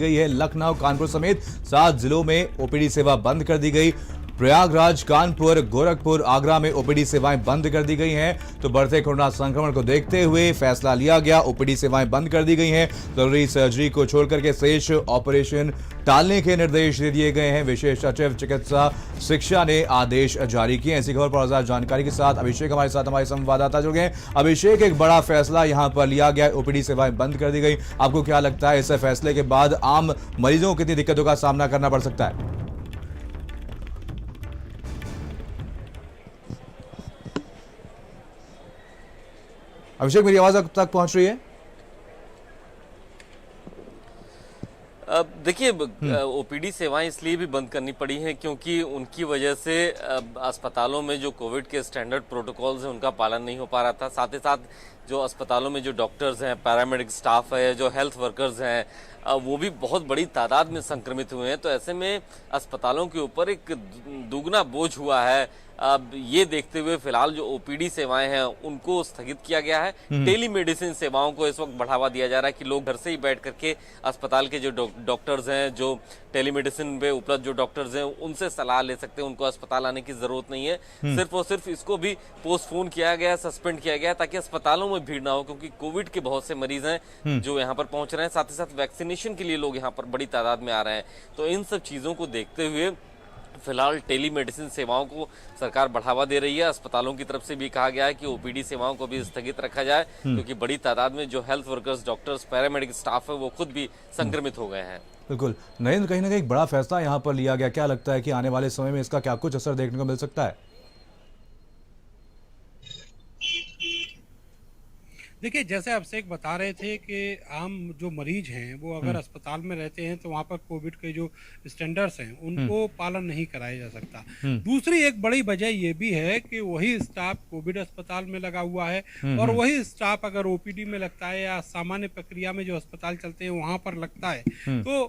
गई है। लखनऊ, कानपुर समेत 7 जिलों में ओपीडी सेवा बंद कर दी गई। प्रयागराज, कानपुर, गोरखपुर, आगरा में ओपीडी सेवाएं बंद कर दी गई हैं। तो बढ़ते कोरोना संक्रमण को देखते हुए फैसला लिया गया, ओपीडी सेवाएं बंद कर दी गई हैं। जरूरी सर्जरी को छोड़कर के शेष ऑपरेशन टालने के निर्देश दे दिए गए हैं। विशेष सचिव चिकित्सा शिक्षा ने आदेश जारी किए। ऐसी खबर पर और ज्यादा जानकारी के साथ अभिषेक हमारे संवाददाता जुड़ गए। अभिषेक, एक बड़ा फैसला यहां पर लिया गया, ओपीडी सेवाएं बंद कर दी गई। आपको क्या लगता है इस फैसले के बाद आम मरीजों को कितनी दिक्कतों का सामना करना पड़ सकता है? अभिषेक, मेरी आवाज अब तक पहुंच रही है? देखिए, ओपीडी सेवाएं इसलिए भी बंद करनी पड़ी हैं क्योंकि उनकी वजह से अस्पतालों में जो कोविड के स्टैंडर्ड प्रोटोकॉल्स हैं उनका पालन नहीं हो पा रहा था। साथ ही साथ जो अस्पतालों में जो डॉक्टर्स हैं, पैरामेडिक स्टाफ है, जो हेल्थ वर्कर्स हैं, वो भी बहुत बड़ी तादाद में संक्रमित हुए हैं। तो ऐसे में अस्पतालों के ऊपर एक दुगना बोझ हुआ है। अब ये देखते हुए फिलहाल जो ओपीडी सेवाएं हैं उनको स्थगित किया गया है। टेलीमेडिसिन सेवाओं को इस वक्त बढ़ावा दिया जा रहा है कि लोग घर से ही बैठ करके अस्पताल के जो डॉक्टर्स हैं, जो टेलीमेडिसिन पे उपलब्ध जो डॉक्टर्स हैं, उनसे सलाह ले सकते हैं। उनको अस्पताल आने की जरूरत नहीं है। सिर्फ और सिर्फ इसको भी पोस्टपोन किया गया, सस्पेंड किया गया ताकि अस्पतालों में भीड़ ना हो, क्योंकि कोविड के बहुत से मरीज हैं जो यहाँ पर पहुंच रहे हैं। साथ ही साथ वैक्सीनेशन के लिए लोग यहाँ पर बड़ी तादाद में आ रहे हैं। तो इन सब चीजों को देखते हुए फिलहाल टेलीमेडिसिन सेवाओं को सरकार बढ़ावा दे रही है। अस्पतालों की तरफ से भी कहा गया है कि ओपीडी सेवाओं को भी स्थगित रखा जाए, क्योंकि बड़ी तादाद में जो health workers, doctors, paramedic staff है वो खुद भी संक्रमित हो गए हैं। बिल्कुल नरेंद्र, कहीं ना कहीं एक बड़ा फैसला यहाँ पर लिया गया। क्या लगता है कि आने वाले समय में इसका क्या कुछ असर देखने को मिल सकता है? देखिए, जैसे अभिषेक बता रहे थे कि आम जो मरीज हैं वो अगर अस्पताल में रहते हैं तो वहाँ पर कोविड के जो स्टैंडर्ड्स हैं उनको पालन नहीं कराया जा सकता। दूसरी एक बड़ी वजह ये भी है कि वही स्टाफ कोविड अस्पताल में लगा हुआ है और वही स्टाफ अगर ओपीडी में लगता है या सामान्य प्रक्रिया में जो अस्पताल चलते हैं वहाँ पर लगता है तो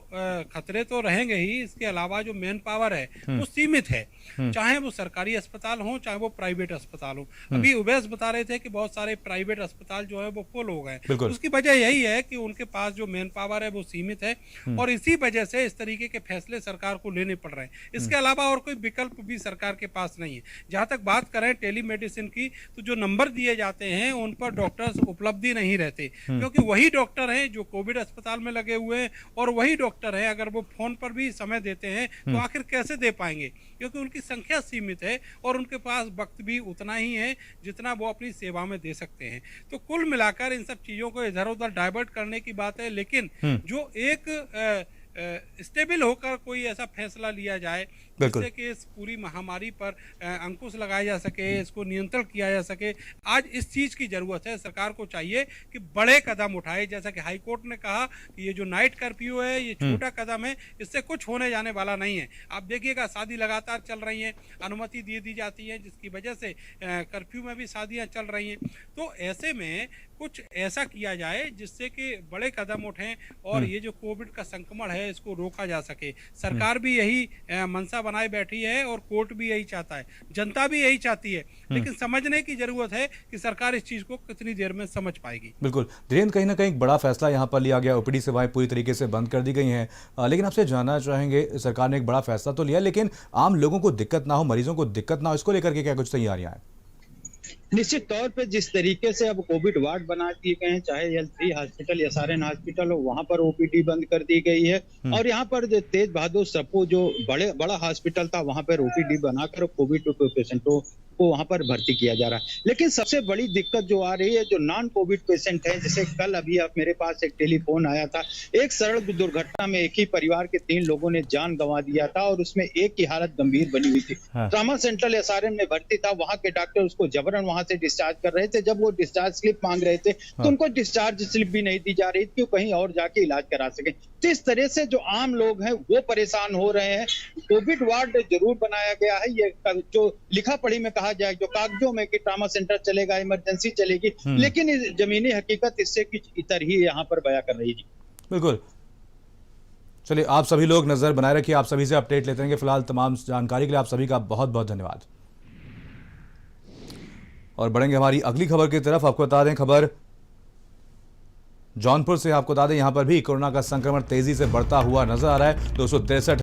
खतरे तो रहेंगे ही। इसके अलावा जो मैन पावर है वो सीमित है, चाहे वो सरकारी अस्पताल हो चाहे वो प्राइवेट अस्पताल हो। अभी उवैस बता रहे थे कि बहुत सारे प्राइवेट अस्पताल जो है वो फुल हो गए। उसकी वजह यही है कि उनके पास जो मैन पावर है वो सीमित है और इसी वजह से इस तरीके के फैसले सरकार को लेने पड़ रहे हैं। इसके अलावा और कोई विकल्प भी सरकार के पास नहीं है। जहां तक बात करें टेलीमेडिसिन की, तो जो नंबर दिए जाते हैं उन पर डॉक्टर्स उपलब्धि नहीं रहते, क्योंकि वही डॉक्टर हैं जो कोविड अस्पताल में लगे हुए हैं और वही डॉक्टर हैं अगर वो फोन पर भी समय देते हैं तो आखिर कैसे दे पाएंगे, क्योंकि उनकी संख्या सीमित है और उनके पास वक्त भी उतना ही है जितना वो अपनी सेवा में दे सकते हैं। तो कुल मिलाकर इन सब चीजों को इधर उधर डाइवर्ट करने की बात है, लेकिन जो एक स्टेबल होकर कोई ऐसा फैसला लिया जाए जिससे कि इस पूरी महामारी पर अंकुश लगाया जा सके, इसको नियंत्रण किया जा सके, आज इस चीज की जरूरत है। सरकार को चाहिए कि बड़े कदम उठाए, जैसा कि हाई कोर्ट ने कहा कि ये जो नाइट कर्फ्यू है ये छोटा कदम है, इससे कुछ होने जाने वाला नहीं है। आप देखिएगा शादी लगातार चल रही हैं, अनुमति दे दी जाती है जिसकी वजह से कर्फ्यू में भी शादियां चल रही हैं। तो ऐसे में कुछ ऐसा किया जाए जिससे कि बड़े कदम उठें और ये जो कोविड का संक्रमण है इसको रोका जा सके। सरकार भी यही मंशा बनाए बैठी है और कोर्ट भी यही चाहता है, जनता भी यही चाहती है, लेकिन समझने की जरूरत है कि सरकार इस चीज को कितनी देर में समझ पाएगी। बिल्कुल धीरेन्द्र, कहीं ना कहीं बड़ा फैसला यहाँ पर लिया गया, ओपीडी सेवाएं पूरी तरीके से बंद कर दी गई हैं। लेकिन आपसे जानना चाहेंगे, सरकार ने एक बड़ा फैसला तो लिया, लेकिन आम लोगों को दिक्कत ना हो, मरीजों को दिक्कत ना हो, इसको लेकर के क्या कुछ तैयारियां हैं? निश्चित तौर पे जिस तरीके से अब कोविड वार्ड बना दिए गए हैं, चाहे L3 हॉस्पिटल या SRN हॉस्पिटल हो, वहां पर ओपीडी बंद कर दी गई है और यहाँ पर तेज बहादुर सप्पू जो बड़ा हॉस्पिटल था वहां पर ओपीडी बनाकर कोविड पेशेंटों को वहां पर भर्ती किया जा रहा है। लेकिन सबसे बड़ी दिक्कत जो आ रही है, जो नॉन कोविड पेशेंट है, जैसे कल अभी अब मेरे पास एक टेलीफोन आया था, एक सड़क दुर्घटना में एक ही परिवार के 3 लोगों ने जान गंवा दिया था और उसमें एक की हालत गंभीर बनी हुई थी। ट्रॉमा सेंटर SRM में भर्ती था, वहां के डॉक्टर उसको जबरन वहां से डिस्चार्ज कर रहे थे। जब वो डिस्चार्ज स्लिप मांग रहे थे तो उनको डिस्चार्ज स्लिप भी नहीं दी जा रही थी, कहीं और जाके इलाज करा सके। तो इस तरह से जो आम लोग हैं वो परेशान हो रहे हैं। कोविड वार्ड जरूर बनाया गया है, ये जो लिखा पढ़ी में कहा जाए, जो कागजों में कि ट्रॉमा सेंटर चलेगा, इमरजेंसी चलेगी, लेकिन जमीनी हकीकत इससे कुछ इतर ही यहाँ पर बयां कर रही है। बिल्कुल, चलिए आप सभी लोग नजर बनाए रखिए, आप सभी से अपडेट लेते रहेंगे। फिलहाल तमाम जानकारी के लिए आप सभी का बहुत बहुत धन्यवाद। और बढ़ेंगे हमारी अगली खबर की तरफ। आपको बता दें, खबर जौनपुर से आपको बता दें, यहां पर भी कोरोना का संक्रमण तेजी से बढ़ता हुआ नजर आ रहा है। 263